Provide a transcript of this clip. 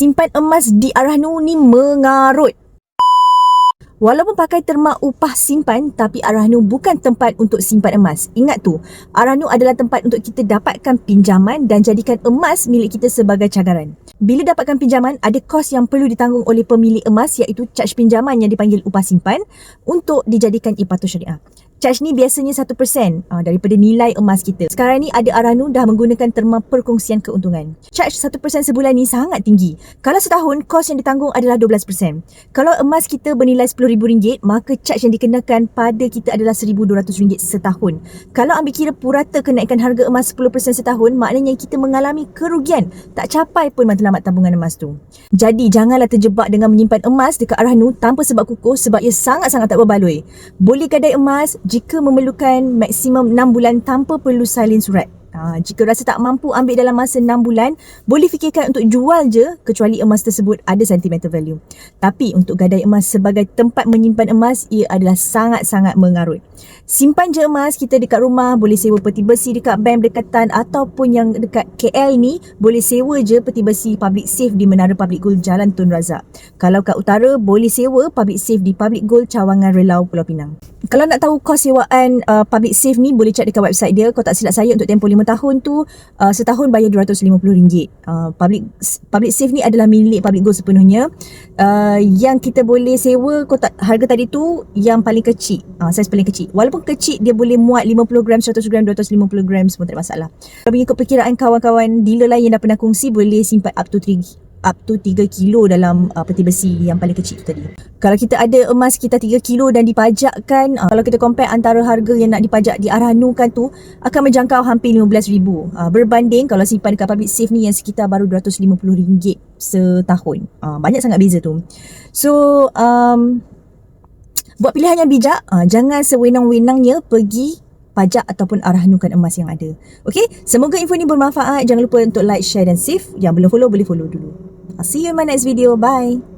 simpan emas di Arahnu ni mengarut. Walaupun pakai terma upah simpan, tapi Arahnu bukan tempat untuk simpan emas. Ingat tu, Arahnu adalah tempat untuk kita dapatkan pinjaman dan jadikan emas milik kita sebagai cagaran. Bila dapatkan pinjaman, ada kos yang perlu ditanggung oleh pemilik emas, iaitu caj pinjaman yang dipanggil upah simpan untuk dijadikan ipatut syariah. Caj ni biasanya 1% daripada nilai emas kita. Sekarang ni ada Arahnu dah menggunakan terma perkongsian keuntungan. Caj 1% sebulan ni sangat tinggi. Kalau setahun, kos yang ditanggung adalah 12%. Kalau emas kita bernilai RM10,000, maka caj yang dikenakan pada kita adalah RM1,200 setahun. Kalau ambil kira purata kenaikan harga emas 10% setahun, maknanya kita mengalami kerugian. Tak capai pun matlamat tabungan emas tu. Jadi, janganlah terjebak dengan menyimpan emas dekat Arahnu tanpa sebab kukuh, sebab ia sangat-sangat tak berbaloi. Boleh gadai emas jika memerlukan maksimum 6 bulan tanpa perlu salin surat. Jika rasa tak mampu ambil dalam masa 6 bulan, boleh fikirkan untuk jual je, kecuali emas tersebut ada sentimental value. Tapi untuk gadai emas sebagai tempat menyimpan emas, ia adalah sangat-sangat mengarut. Simpan je emas kita dekat rumah, boleh sewa peti besi dekat bank berdekatan, ataupun yang dekat KL ni boleh sewa je peti besi public safe di Menara Public Gold Jalan Tun Razak. Kalau kat utara, boleh sewa public safe di Public Gold Cawangan Relau Pulau Pinang. Kalau nak tahu kos sewaan public safe ni, boleh cek dekat website dia. Kalau tak silap saya, untuk tempoh 5 tahun tu, setahun bayar RM250. Public safe ni adalah milik Public Gold sepenuhnya. Yang kita boleh sewa harga tadi tu yang paling kecil, saiz paling kecil. Walaupun kecil, dia boleh muat 50 gram, 100 gram, 250 gram, semua tak ada masalah. Kalau mengikut perkiraan kawan-kawan dealer lain yang dah pernah kongsi, boleh simpan up to 3 kilo dalam peti besi yang paling kecil tu tadi. Kalau kita ada emas sekitar 3 kilo dan dipajakkan, kalau kita compare antara harga yang nak dipajak di Arahnu kan tu, akan menjangkau hampir RM15,000. Berbanding kalau simpan dekat public safe ni yang sekitar baru RM250 setahun. Banyak sangat beza tu. So, buat pilihan yang bijak, jangan sewenang-wenangnya pergi pajak ataupun arahnukan emas yang ada. Okey, semoga info ni bermanfaat. Jangan lupa untuk like, share dan save. Yang belum follow, boleh follow dulu. I'll see you in my next video. Bye.